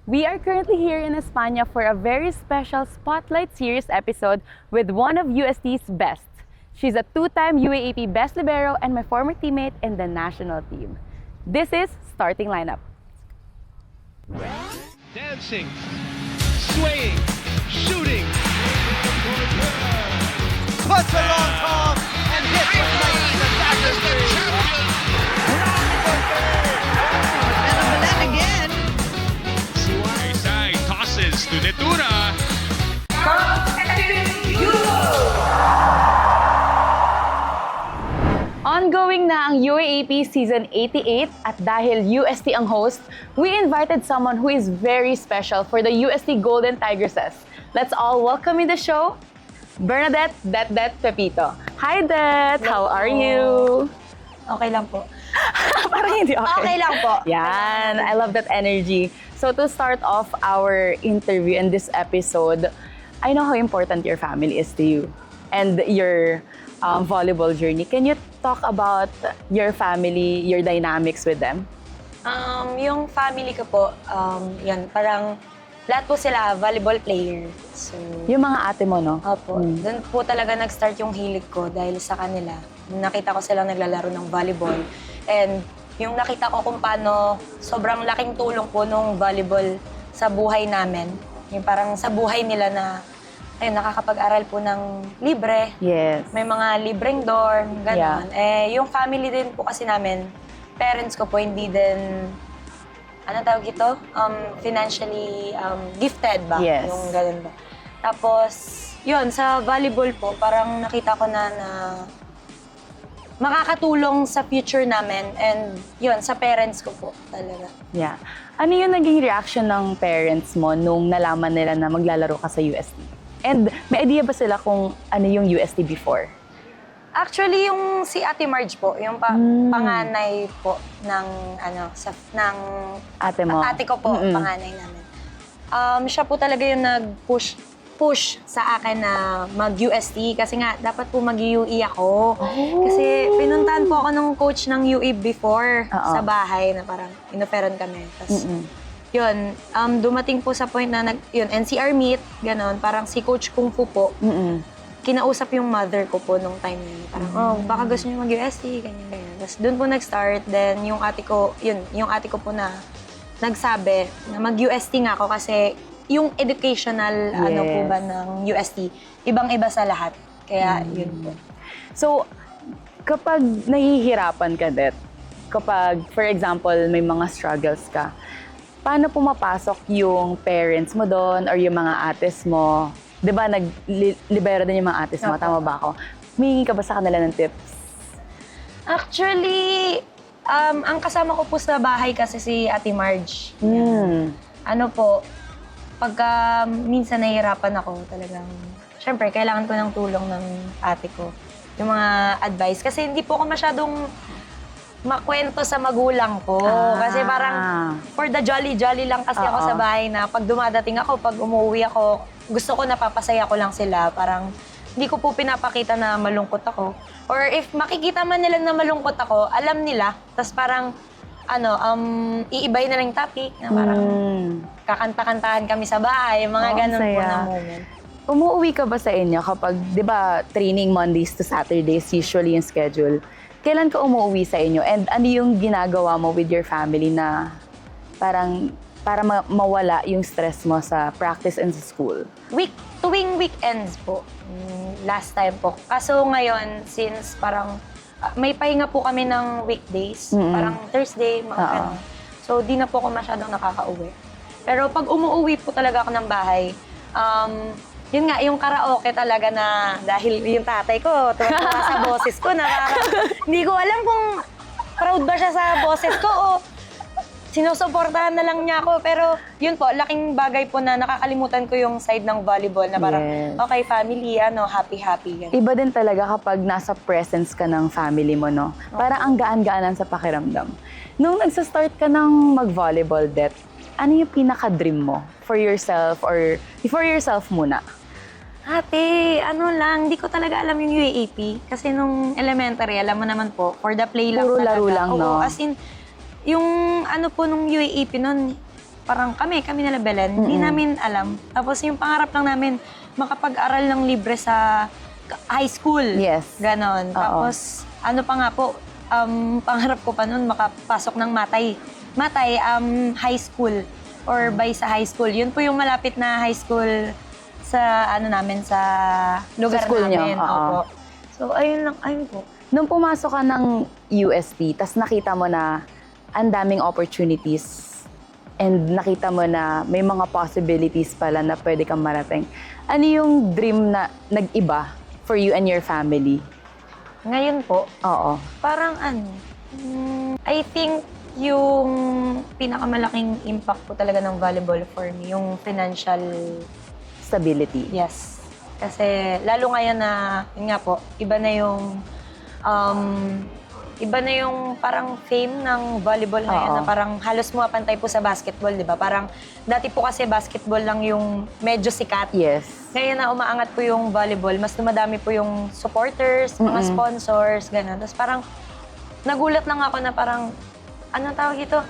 We are currently here in España for a very special Spotlight Series episode with one of UST's best. She's a two-time UAAP Best Libero and my former teammate in the national team. This is Starting Lineup. Dancing, swaying, shooting. Puts a long tom and hits with lightning the dagger three. Then again. Isay tosses to Netura. Ongoing na ang UAAP Season 88 at dahil UST ang host, we invited someone who is very special for the UST Golden Tigresses. Let's all welcome in the show, Bernadette Det Pepito. Hi Det! How are you? Okay lang po. Parang hindi okay. Okay lang po. Yan, I love that energy. So to start off our interview in this episode, I know how important your family is to you and your volleyball journey. Can you talk about your family, your dynamics with them? Yung family ko po, yan, parang lahat po sila volleyball player. So, Yung mga ate mo, no? opo, doon po talaga nag-start yung hilig ko dahil sa kanila. Nakita ko silang naglalaro ng volleyball. And yung nakita ko kung paano sobrang laking tulong po nung volleyball sa buhay namin. Yung parang sa buhay nila na ayun, nakakapag-aral po ng libre. Yes. May mga libreng dorm, gano'n. Yung family din po kasi namin, parents ko po hindi din, ano tawag ito? Financially gifted ba? Yes. Yung gano'n ba? Tapos, yun, sa volleyball po, parang nakita ko na makakatulong sa future namin and yun, sa parents ko po talaga. Yeah. Ano yung naging reaction ng parents mo nung nalaman nila na maglalaro ka sa UST? And may idea ba sila kung ano yung UST before? Actually, yung si Ate Marge po, yung panganay po ng ng Ate mo? ate ko po, panganay namin. Siya po talaga yung nag-push sa akin na mag-UST kasi nga dapat po mag-UE ako. Kasi pinuntahan po ako ng coach ng UE before sa bahay na parang inoferan kami. Tapos yun, dumating po sa point na NCR meet, ganon, parang si Coach Kung Fu po, kinausap yung mother ko po nung time na yun. Parang, baka gusto niyo mag-UST, ganyan. Tapos doon po nag-start, then yung ate ko po na nagsabi na mag-UST nga ako kasi yung educational, po ba ng UST, ibang-iba sa lahat. Kaya yun po. So, kapag nahihirapan ka, Det, kapag, for example, may mga struggles ka, paano pumapasok yung parents mo doon or yung mga ates mo? Di ba, nag-libero din yung mga ates mo? Tama ba ako? Humingi ka ba sa kanila ng tips? Actually, ang kasama ko po sa bahay kasi si Ate Marge. Ano po, pagka minsan nahihirapan ako talagang, syempre, kailangan ko ng tulong ng ate ko. Yung mga advice. Kasi hindi po ako masyadong makwento sa magulang ko. Kasi parang for the jolly-jolly lang kasi ako sa bahay na pag dumadating ako, pag umuwi ako, gusto ko napapasaya ko lang sila. Parang hindi ko po pinapakita na malungkot ako. Or if makikita man nila na malungkot ako, alam nila. Tapos parang, iibay na lang yung topic na parang kakanta-kantahan kami sa bahay. Mga ganun po na moment. Umuwi ka ba sa inyo kapag, di ba, training Mondays to Saturdays, usually yung schedule? Kailan ka umuwi sa inyo? And ano yung ginagawa mo with your family na parang para mawala yung stress mo sa practice and sa school? Tuwing weekends po. Last time po. Kaso ngayon, since parang may pahinga po kami ng weekdays, parang Thursday, mga ganun. So, di na po ako masyadong nakaka-uwi. Pero pag umuwi po talaga ako ng bahay, yun nga, yung karaoke talaga na dahil yung tatay ko, tuwa sa boses ko na parang hindi ko alam kung proud ba siya sa boses ko o sinusuportahan na lang niya ako. Pero yun po, laking bagay po na nakakalimutan ko yung side ng volleyball na parang, okay, family, happy-happy. Ganun. Iba din talaga kapag nasa presence ka ng family mo, no? Parang ang gaan-gaanan sa pakiramdam. Nung nagsa-start ka ng mag-volleyball, Det, ano yung pinaka-dream mo for yourself or for yourself muna? Ate, hindi ko talaga alam yung UAAP. Kasi nung elementary, alam mo naman po, for the play lang Puro talaga. laro lang, no? Oo, as in, yung nung UAAP nun, parang kami nila Belen, hindi namin alam. Tapos yung pangarap lang namin, makapag-aral ng libre sa high school. Yes. Ganon. Oo. Tapos, ano pa nga po, pangarap ko pa nun, makapasok ng Matay, high school or by sa high school. Yun po yung malapit na high school sa namin, sa lugar school nyo, namin. oo. Opo. So, ayun po. Nung pumasok ka ng UST, tas nakita mo na ang daming opportunities and nakita mo na may mga possibilities pala na pwede kang marating. Ano yung dream na nag-iba for you and your family? Ngayon po, Oo. parang I think yung pinakamalaking impact po talaga ng volleyball for me, yung financial, Stability. yes. Kasi lalo ngayon na, yun nga po, iba na yung parang fame ng volleyball ngayon Oo. na parang halos mapantay po sa basketball, di ba? Parang dati po kasi basketball lang yung medyo sikat. Yes. Ngayon na umaangat po yung volleyball, mas dumadami po yung supporters, mga sponsors, gano'n. Tapos parang nagulat lang ako na parang, anong tawag ito?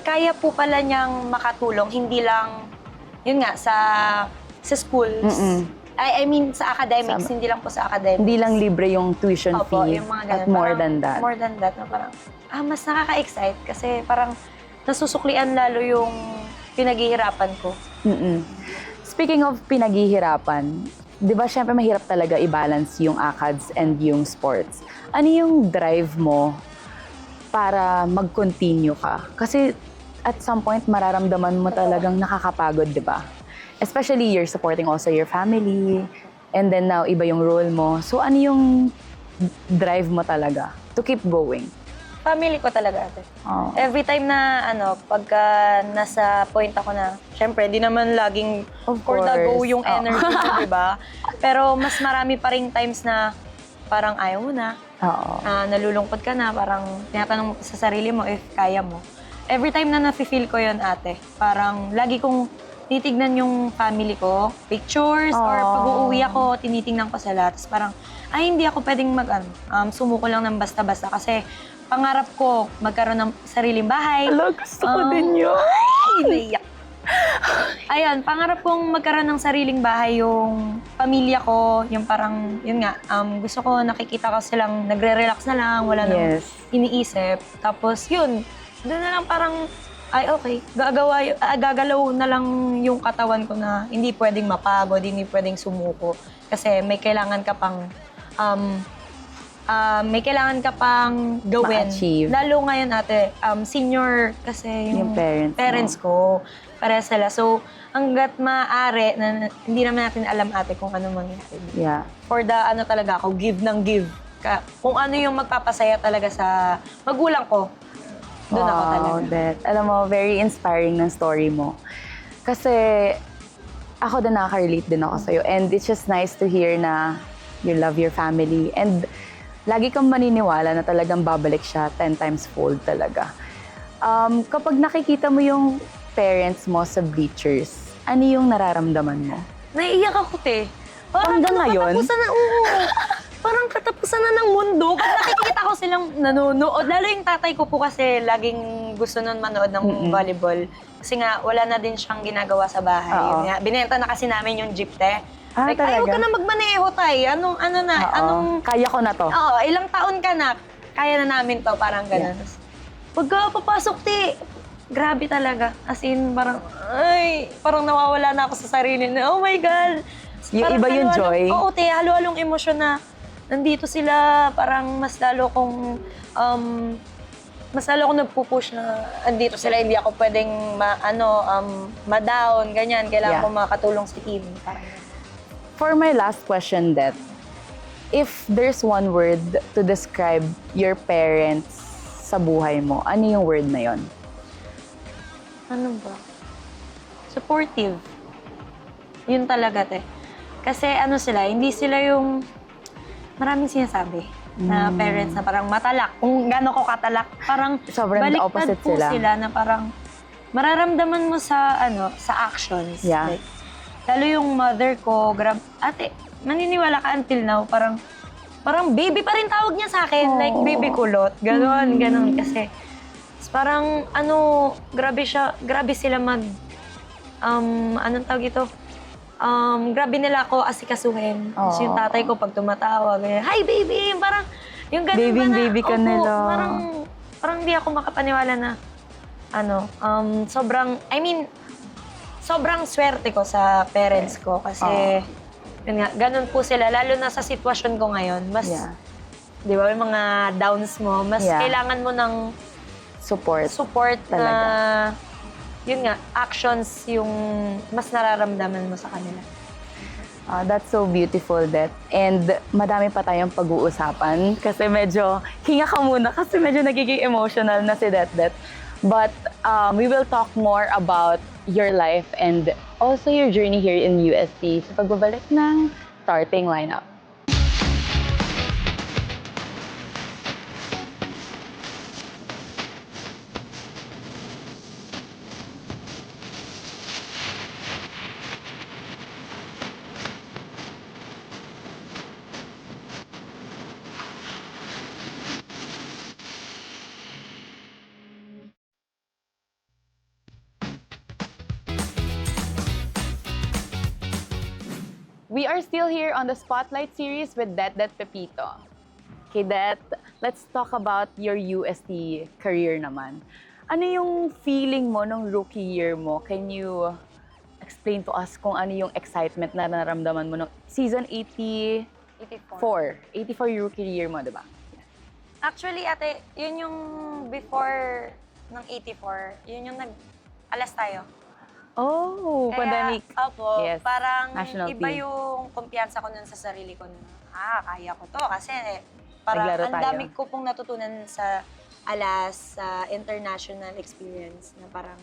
Kaya po pala niyang makatulong, hindi lang, yun nga, sa schools. I mean, sa academics, hindi lang po sa academics. Hindi lang libre yung tuition Opo, fee yung mga at ganun. more Parang than that. More than that, na parang, mas nakaka-excite kasi parang nasusuklian lalo yung pinaghihirapan ko. Speaking of pinaghihirapan, di ba syempre mahirap talaga i-balance yung ACADS and yung sports. Ano yung drive mo para mag-continue ka? Kasi at some point, mararamdaman mo talagang nakakapagod, di ba? Especially you're supporting also your family, and then now iba yung role mo. So ano yung drive mo talaga to keep going? Family ko talaga, ate. Oh. Every time na, pagka nasa point ako na, syempre, di naman laging Of for the go course. yung energy mo, di ba? Pero mas marami pa rin times na parang ayaw mo na, Oo. nalulungkot ka na, parang tinatanong mo sa sarili mo if kaya mo. Every time na nafe-feel ko yon, ate, parang lagi kong titignan yung family ko, pictures, or pag uuwi ako, tinitingnan ko sila. Tapos parang, hindi ako pwedeng sumuko lang ng basta-basta kasi pangarap ko magkaroon ng sariling bahay. Hello, gusto ko din yun. Ay, naiyak. Ayun, pangarap kong magkaroon ng sariling bahay yung pamilya ko, yung parang, yun nga, gusto ko nakikita ko silang nagre-relax na lang, wala nang Yes. iniisip. Tapos yun, doon na lang parang, ay okay, gagalaw na lang yung katawan ko na hindi pwedeng mapagod, hindi pwedeng sumuko. Kasi may kailangan ka pang, gawin. Ma-achieve. Lalo ngayon, ate, senior kasi Yung parents ko, para sila. So, hanggat maaari, na hindi naman natin alam, ate, kung ano mangyayari. Yeah. For the, talaga ako, give ng give. Kung ano yung magpapasaya talaga sa magulang ko, doon ako talaga. That. Alam mo, very inspiring ng story mo. Kasi ako din nakaka-relate din ako sa'yo. And it's just nice to hear na you love your family. And lagi kang maniniwala na talagang babalik siya 10 times fold talaga. Kapag nakikita mo yung parents mo sa bleachers, ano yung nararamdaman mo? Naiiyak ako, te. Hanggang ngayon? Parang katapusan na ng mundo. Pag nakikita ko silang nanonood, lalo yung tatay ko po kasi laging gusto nun manood ng volleyball. Kasi nga, wala na din siyang ginagawa sa bahay. Oo. Yun nga, binenta na kasi namin yung jeep, te. Talaga? ayaw ka na magmaneho, tay. Oo. Kaya ko na to. Oo, ilang taon ka na. Kaya na namin to, parang gano'n. Pagka papasok, te, grabe talaga. As in, parang nawawala na ako sa sarili na, oh my God. Yung Parang iba yung joy. Oo, te, halo-halong emosyon na nandito sila, parang mas lalo kong nagpupush na andito sila, hindi ako pwedeng ma-down, ganyan. Kailangan Yeah. ko makatulong sa team. Parang For my last question, Det, if there's one word to describe your parents sa buhay mo, ano yung word na yon? ano ba? Supportive. Yun talaga, te. Kasi sila, hindi sila yung maraming sinasabi na parents na parang matalak. Kung gano'n ko katalak, parang Sobrang baliktad opposite po sila. na parang mararamdaman mo sa actions. Yeah. Like, lalo yung mother ko, ate, maniniwala ka until now, parang baby pa rin tawag niya sa akin. Like, baby kulot. Ganon kasi. Parang, grabe sila anong tawag ito? Grabe nila ako asikasuhin. Tapos yung tatay ko pag tumatawa, ganyan, "Hi, baby!" Parang, yung ganun ba na, Baby ka opo, nila. Parang hindi ako makapaniwala na, sobrang swerte ko sa parents ko kasi, yun nga, ganun po sila. Lalo na sa sitwasyon ko ngayon, mas, di ba, yung mga downs mo, mas kailangan mo ng support Talaga. na, yun nga, actions yung mas nararamdaman mo sa kanila. That's so beautiful, Det. And madami pa tayong pag-uusapan kasi medyo, hinga ka muna kasi medyo nagiging emotional na si Det. But we will talk more about your life and also your journey here in UST sa pagbabalik ng starting lineup. We are still here on the Spotlight series with Det Pepito. Okay, Det, let's talk about your UST career naman. Ano yung feeling mo nung rookie year mo? Can you explain to us kung ano yung excitement na naramdaman mo nung season 84 yung rookie year mo, di ba? Actually, ate, yun yung before ng 84, yun yung alas tayo. Oh, pandemic. Opo, Yes, parang national iba team. yung kumpiyansa ko nun sa sarili ko na, kaya ko to. Kasi parang Naglaro ang tayo. dami ko pong natutunan sa alas, sa international experience na parang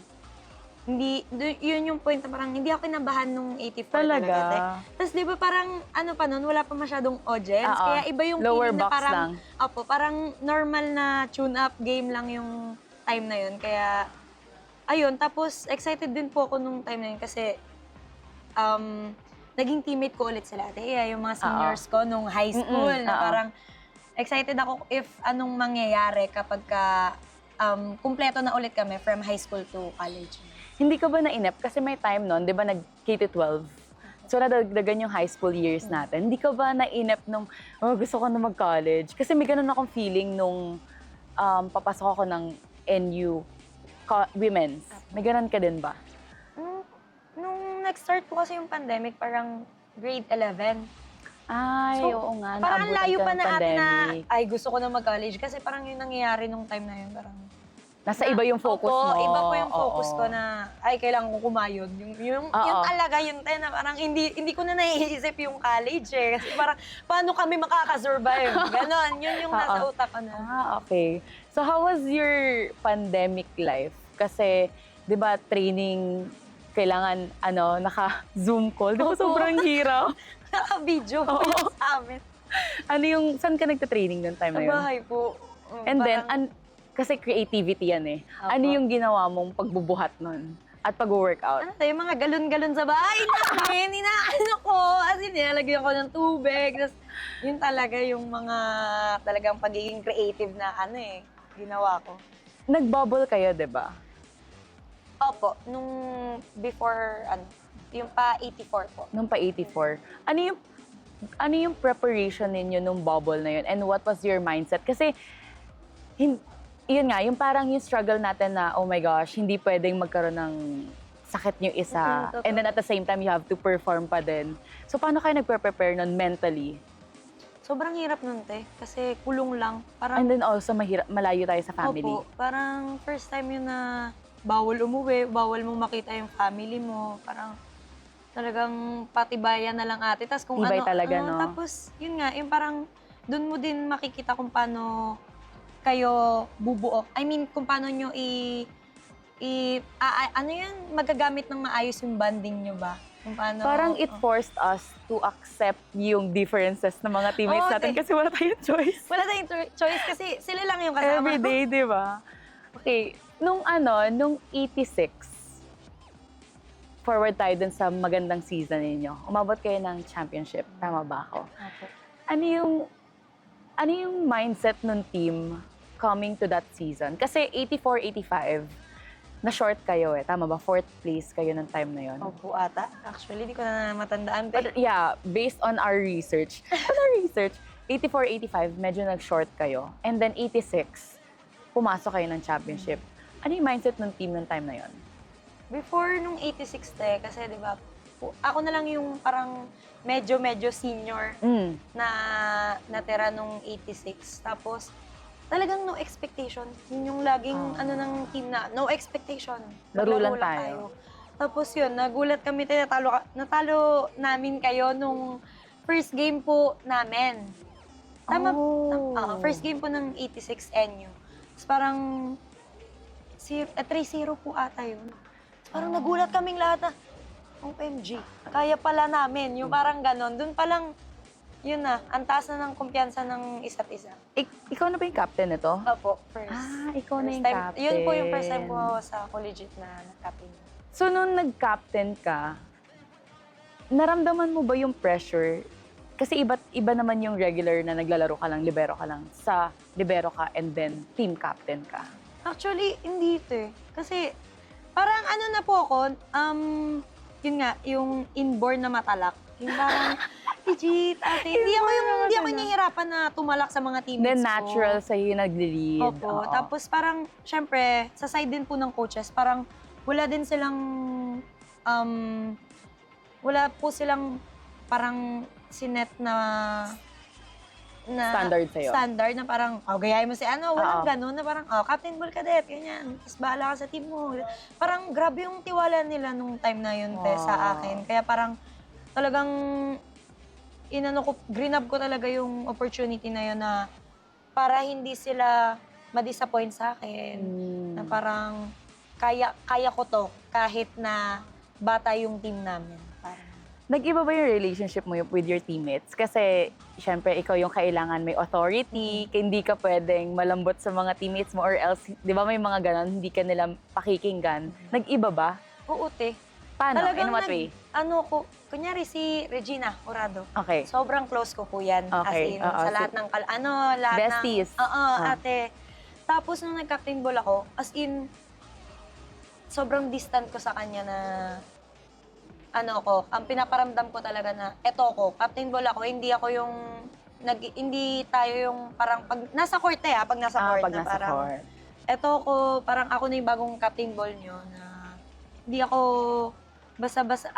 yun yung point na parang hindi ako kinabahan nung 84 Talaga? ate. Tapos di ba parang ano pa nun, wala pa masyadong audience. Oo. Kaya iba yung Lower feeling na box parang, lang. opo, parang normal na tune-up game lang yung time na yun. Kaya, ayun, tapos excited din po ako nung time na yun kasi naging teammate ko ulit sila ate. Yung mga seniors ko nung high school na parang excited ako if anong mangyayari kapag kumpleto na ulit kami from high school to college. Hindi ka ba nainip? Kasi may time nun, di ba, nag-K-12? So, nadagdagan yung high school years natin. Hindi ka ba nainip nung, gusto ko na mag-college? Kasi may ganun akong feeling nung papasok ako ng NU Women's. May ganun ka din ba? Nung nag-start po kasi yung pandemic, parang grade 11. Ay, So, oo nga. Parang ang naabutan layo ka pa ng na ate na, pandemic. ay gusto ko na mag-college. Kasi parang yung nangyayari nung time na yun, parang... Nasa iba yung focus Opo, mo. iba po yung focus Oo. ko na, ay, kailangan ko kumayod. Yung Oo. talaga, yung na parang hindi ko na naiisip yung college eh. Kasi parang, paano kami makakasurvive? Ganon, yun yung nasa utak ko na. Okay. So, how was your pandemic life? Kasi, di ba, training, kailangan, naka-Zoom call. Di ba, Opo. sobrang hirap? Naka-video po yung sa amin. Saan ka nagta-training noong time Sa na yun? bahay po. And then, Parang- kasi creativity yan eh. Opo. Ano yung ginawa mong pagbubuhat nun? At pag-workout? yung mga galon-galon sa bahay namin, inaano ko, as in, nilalagyan ko ng tubig. Tapos, yun talaga yung mga talagang pagiging creative na ginawa ko. Nag-bubble kayo, di ba? Opo, nung before, yung pa 84 po. Nung pa 84. Ano yung preparation ninyo nung bubble na yun? And what was your mindset? Kasi, yun nga, yung parang yung struggle natin na, oh my gosh, hindi pwedeng magkaroon ng sakit yung isa. Totoo. And then at the same time, you have to perform pa din. So, paano kayo nagpe-prepare nun mentally? Sobrang hirap nun, te. Kasi kulong lang. Parang, And then also, malayo tayo sa family. Opo, parang first time yun na bawal umuwi, bawal mong makita yung family mo. Parang talagang patibayan na lang ate. Tapos kung Tibay talaga, no? Tapos, yun nga, yung parang dun mo din makikita kung paano kayo bubuo. I mean, kung paano nyo magagamit ng maayos yung bonding nyo ba? Kung paano, Parang it forced us to accept yung differences ng mga teammates Oo, natin kasi wala tayong choice. Wala tayong choice kasi sila lang yung kasama. Every day, di ba? Okay, nung 86, forward tayo dun sa magandang season ninyo. Umabot kayo ng championship. Tama ba ako? Opo. Ano yung mindset ng team coming to that season? Kasi 84-85, na-short kayo Tama ba? 4th place kayo ng time na yon. Opo ata. Actually, di ko na matandaan. But yeah, based on our research, 84, 85, medyo nag-short kayo. And then 86, pumasok kayo ng championship. Ano yung mindset ng team ng time na yon? Before nung 86 kasi di ba, ako na lang yung parang medyo senior na natira nung 86. Tapos, talagang no expectation. Yun yung laging ng team na, no expectation. Laro lang Maglaro tayo. Tapos yun, nagulat kami tayo, natalo namin kayo nung first game po namin. First game po ng 86 NU. Tapos parang 3-0 po ata yun. Tapos parang nagulat kaming lahat na, OMG, kaya pala namin. Yung parang ganon. Doon palang, yun na, ang taas na ng kumpiyansa ng isa't isa. Ikaw na ba yung captain nito? Opo, first. Ikaw na First yung time. captain. Yun po yung first time ko sa collegiate na captain. So, nung nag-captain ka, naramdaman mo ba yung pressure? Kasi iba naman yung regular na naglalaro ka lang, libero ka lang. Sa libero ka and then team captain ka. Actually, hindi ito eh. Kasi, parang ano na po ako, yun nga, yung inborn na matalak. Yung parang, legit, ate. Hindi ako nahihirapan na tumalak sa mga teammates Then ko. natural sa'yo yung nag-lead. Opo. Oo. Tapos parang, syempre, sa side din po ng coaches, parang wala din silang, wala po silang parang sinet na Standard sa'yo. Standard na parang, gayahin mo si ano, walang Oo. ganun na parang, captain ball cadet, ganyan. Tapos bahala ka sa team mo. Parang grabe yung tiwala nila nung time na yun, te, sa akin. Kaya parang talagang greenup ko talaga yung opportunity na yun na para hindi sila ma-disappoint sa akin. Na parang kaya ko to kahit na bata yung team namin. Parang, Nag-iba ba yung relationship mo with your teammates? Kasi, syempre, ikaw yung kailangan may authority, hindi ka pwedeng malambot sa mga teammates mo or else, di ba may mga ganon, hindi ka nila pakikinggan. Nag-iba ba? oo, te. Paano? Talagang In what way? Kunyari si Regina Horado. Okay. Sobrang close ko po yan. Okay, As in, sa lahat ng, lahat Besties. ng, ate. Tapos nung nag-captain ball ako, as in, sobrang distant ko sa kanya na, ang pinaparamdam ko talaga na, eto ko, captain ball ako, hindi ako yung, hindi tayo yung parang, pag nasa court pag nasa court Pag na nasa parang, court. eto ko, parang ako na yung bagong captain ball nyo na, hindi ako, basta-basta,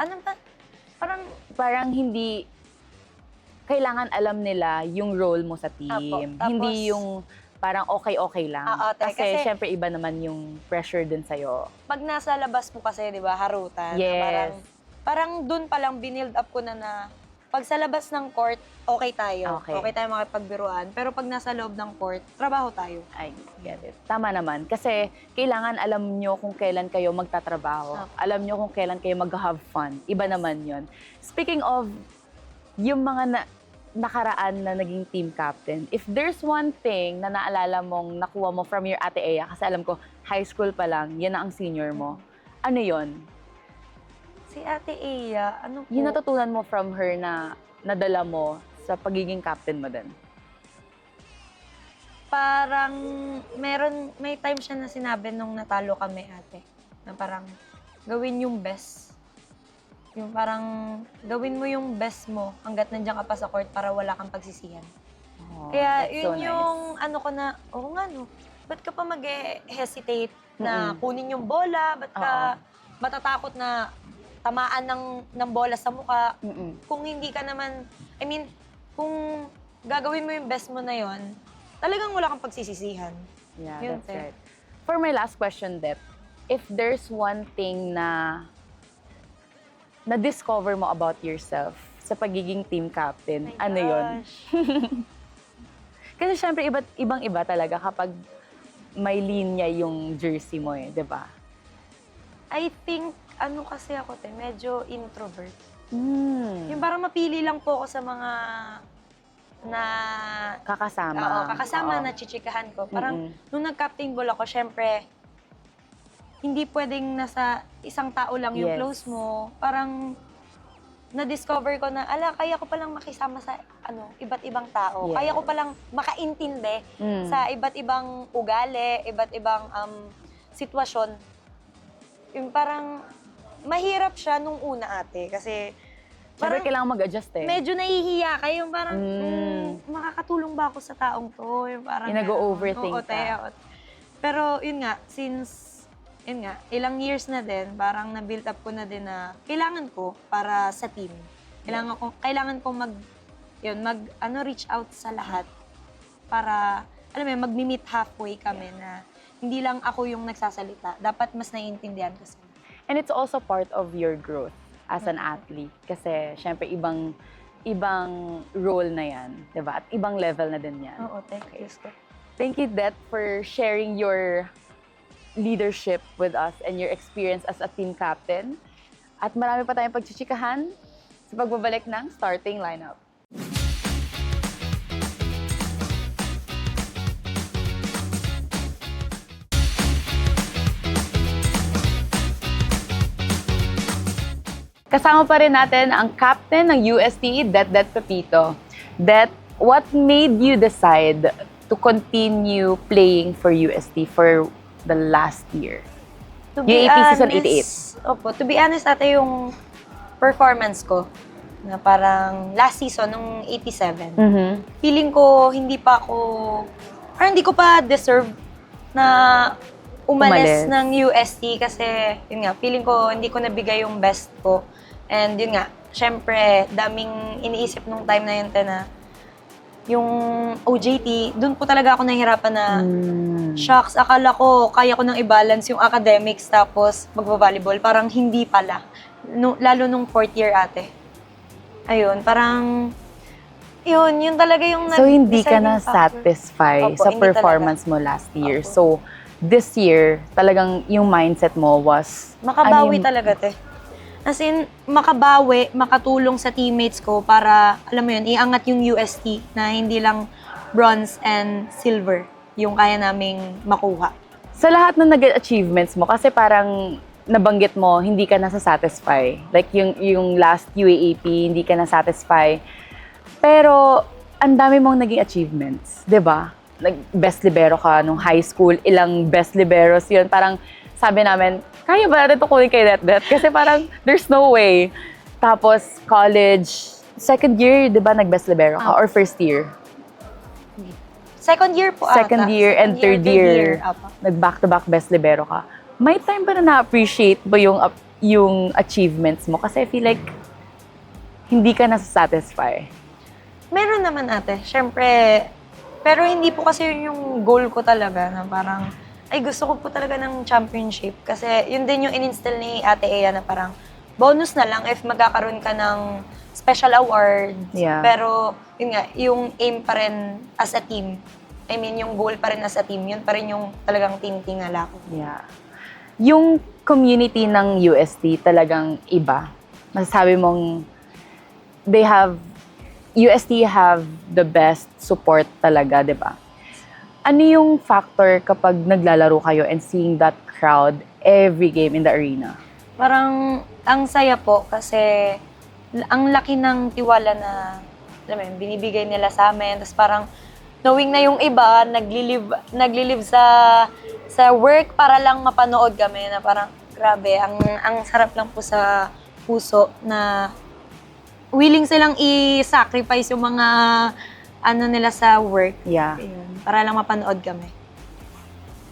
Parang hindi, kailangan alam nila yung role mo sa team. Apo. Tapos, Hindi yung parang okay-okay lang. Kasi syempre iba naman yung pressure din sa'yo. pag nasa labas mo kasi, di ba, harutan. Yes. Parang dun palang binild up ko na pag sa labas ng court, okay tayo. Okay. Okay tayo makipagbiruan. Pero pag nasa loob ng court, trabaho tayo. I get it. Tama naman. Kasi kailangan alam nyo kung kailan kayo magtatrabaho. Alam nyo kung kailan kayo mag-have fun. Iba naman yon. Speaking of yung mga nakaraan na naging team captain, if there's one thing na naalala mong nakuha mo from your Ate Ea, kasi alam ko, high school pa lang, yan na ang senior mo, ano yon? Si Ate Ea, ano po? Yung natutunan mo from her na nadala mo sa pagiging captain mo din? Parang may time siya na sinabi nung natalo kami, ate. Na parang gawin yung best. Yung parang gawin mo yung best mo hanggat nandiyan ka pa sa court para wala kang pagsisihan. Oh, Kaya that's yun so nice. yung ano ko na, oo nga no, ba't ka pa mag-hesitate na kunin yung bola? Ba't ka matatakot na tamaan ng bola sa mukha? Kung hindi ka naman, kung gagawin mo yung best mo na yon, talagang wala kang pagsisisihan. Yeah, Yun, that's te. right. For my last question, Dep, if there's one thing na na-discover mo about yourself sa pagiging team captain, My ano yun? gosh. Kasi syempre, ibang-iba talaga kapag may linya yung jersey mo di ba? I think, kasi ako, medyo introvert. Mm. Yung parang mapili lang po ako sa mga na Kakasama. na chichikahan ko. Parang nung nag-captain ball ako, syempre, hindi pwedeng nasa isang tao lang yung Yes. close mo. Parang na-discover ko na, kaya ko palang makisama sa iba't ibang tao. Yes. Kaya ko palang makaintindi Mm. sa iba't ibang ugali, iba't ibang sitwasyon yung parang mahirap siya nung una ate kasi Siyempre, parang kailangan mag-adjust eh. medyo nahihiya kayo, yung parang Mm. makakatulong ba ako sa taong to? Yung parang Yung nag-o-overthink Oo, ka. Pero yun nga, yun nga, ilang years na din, parang na-build up ko na din na kailangan ko para sa team. Kailangan ko reach out sa lahat para, alam mo yun, mag-meet halfway kami na hindi lang ako yung nagsasalita. Dapat mas naiintindihan ko sila. And it's also part of your growth as an athlete. Kasi, syempre, ibang role na yan, di ba? At ibang level na din yan. Oo, thank you. Thank you, Det, for sharing your leadership with us and your experience as a team captain. At marami pa tayong pagchichikahan sa pagbabalik ng starting lineup. Kasama pa rin natin ang captain ng UST, Det Pepito. Det, what made you decide to continue playing for UST for the last year? To be Yung AP season honest, Opo, to be honest, ate, yung performance ko na parang last season, nung 87, feeling ko hindi ko pa deserve na umalis Umalis. ng UST kasi, yun nga, feeling ko hindi ko nabigay yung best ko. And yun nga, syempre, daming iniisip nung time na yun, na yung OJT, dun po talaga ako nahihirapan na, shucks, akala ko kaya ko nang i-balance yung academics tapos magbabalibol. Parang hindi pala. Lalo nung 4th year ate. Ayun, parang, yun talaga yung So, hindi ka deciding na factor. satisfy Opo, sa hindi performance mo last year. Opo. So, this year, talagang yung mindset mo was... Makabawi ano yung- talaga, te. As in, makabawi, makatulong sa teammates ko para, alam mo yun, iangat yung UST na hindi lang bronze and silver yung kaya naming makuha. Sa lahat ng naging achievements mo, kasi parang nabanggit mo, hindi ka nasa-satisfy. Like yung last UAAP, hindi ka na-satisfy. Pero, ang dami mong naging achievements, di ba? Best libero ka nung high school, ilang best liberos yun. Parang sabi namin, kaya ba natin tukunin kay Det? Kasi parang, there's no way. Tapos, college, second year, di ba, nag-best libero ka? Or first year? Second year po Second ata. year and third year, Apa. nag-back-to-back best libero ka. May time ba na na-appreciate mo yung achievements mo? Kasi I feel like hindi ka nasa-satisfy. Meron naman ate, syempre, pero hindi po kasi yun yung goal ko talaga na parang, ay gusto ko po talaga ng championship. Kasi yun din yung in-instill ni Ate Ea na parang bonus na lang if magkakaroon ka ng special awards. Yeah. Pero yun nga, yung aim pa rin as a team. I mean, yung goal pa rin as a team, yun pa rin yung talagang team-tingala ko. Yeah. Yung community ng UST talagang iba. Masasabi mong UST have the best support talaga, di ba? Ano yung factor kapag naglalaro kayo and seeing that crowd every game in the arena? Parang ang saya po kasi ang laki ng tiwala na alam mo yun, binibigay nila sa amin. Tapos parang knowing na yung iba, naglilive sa work para lang mapanood kami na parang grabe, ang sarap lang po sa puso na willing silang i-sacrifice yung mga nila sa work. Yeah. Ayun, para lang mapanood kami.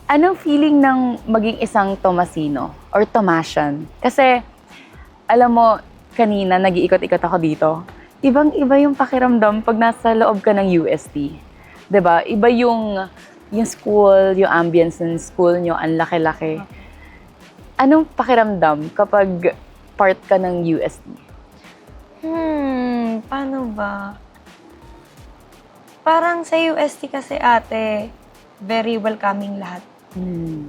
Anong feeling ng maging isang Tomasino or Tomasian? Kasi, alam mo, kanina nag-iikot-ikot ako dito. Ibang-iba yung pakiramdam pag nasa loob ka ng UST. 'Di ba? Iba yung school, yung ambience ng school nyo, ang laki-laki. Anong pakiramdam kapag part ka ng UST? Paano ba? Parang sa UST kasi ate, very welcoming lahat.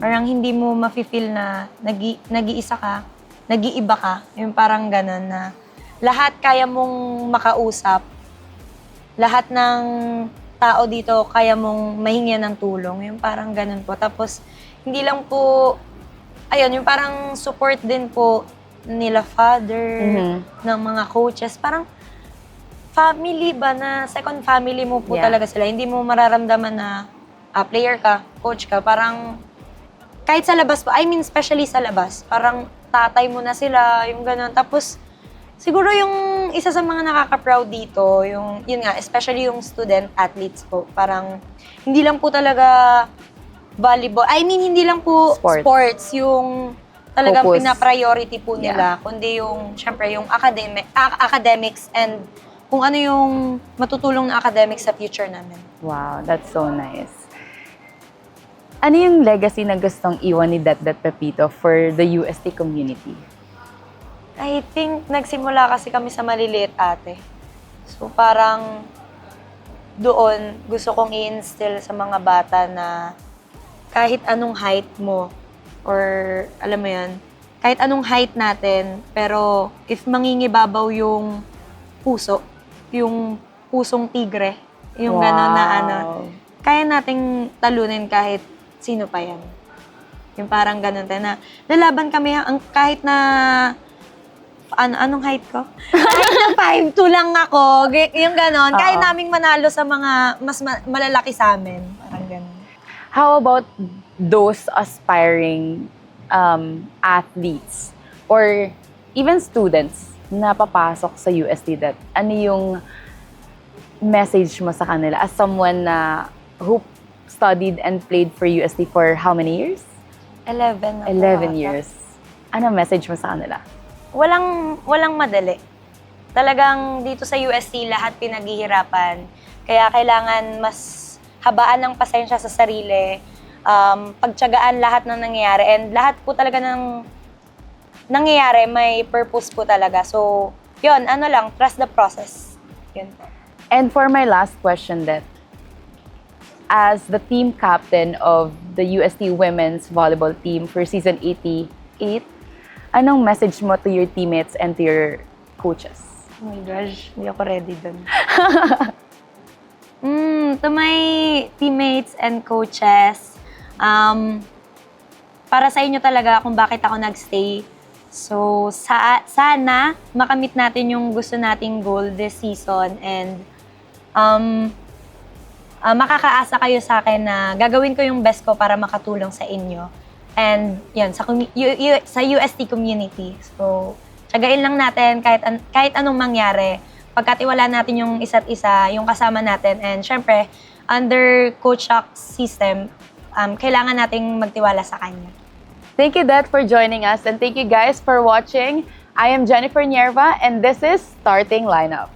Parang hindi mo mafe-feel na nag-iisa ka, nag-iiba ka. Yung parang ganun na lahat kaya mong makausap. Lahat ng tao dito kaya mong mahingyan ng tulong. Yung parang ganun po. Tapos, hindi lang po, ayun, yung parang support din po nila father, ng mga coaches. Parang family ba na, second family mo po Yeah. talaga sila. Hindi mo mararamdaman na player ka, coach ka. Parang kahit sa labas po, I mean, especially sa labas, parang tatay mo na sila, yung gano'n. Tapos, siguro yung isa sa mga nakaka-proud dito, yun nga, especially yung student athletes po, parang hindi lang po talaga volleyball, I mean, hindi lang po sports yung talagang Focus. pina-priority po nila, kundi yung, syempre, yung academics and kung ano yung matutulong na academics sa future namin. Wow, that's so nice. Ano yung legacy na gustong iwan ni Dat Pepito for the UST community? I think nagsimula kasi kami sa maliliit ate. So parang doon gusto kong i-instill sa mga bata na kahit anong height mo or alam mo yun, kahit anong height natin, pero if mangingibabaw yung puso, yung pusong tigre, yung gano'n na ano, kaya nating talunin kahit sino pa yan. Yung parang gano'n tayo na lalaban kami kahit na anong height ko? Kahit na 5'2" lang ako, yung gano'n. Kaya naming manalo sa mga mas malalaki sa amin. Parang gano'n. How about those aspiring athletes or even students na papasok sa UST Dat? Ano yung message mo sa kanila as someone na who studied and played for UST for how many years? 11 na po 11 ata. years. Ano message mo sa kanila? Walang madali. Talagang dito sa UST, lahat pinaghihirapan. Kaya kailangan mas habaan ng pasensya sa sarili, pagtiyagaan lahat ng nangyayari, and lahat po talaga ng nangyayari may purpose po talaga. So, yun, trust the process. Yun po. And for my last question then, as the team captain of the UST women's volleyball team for season 88, anong message mo to your teammates and to your coaches? Oh my gosh, hindi ako ready dun. To my teammates and coaches, para sa inyo talaga kung bakit ako nagstay. So, sana makamit natin yung gusto nating goal this season and makakaasa kayo sa akin na gagawin ko yung best ko para makatulong sa inyo. And yun, sa UST community. So, tsagain lang natin kahit anong mangyari. Pagkatiwala natin yung isa't isa, yung kasama natin. And syempre, under Coach Chuck's system, kailangan nating magtiwala sa kanya. Thank you, Dat, for joining us. And thank you guys for watching. I am Jennifer Nierva, and this is Starting Lineup.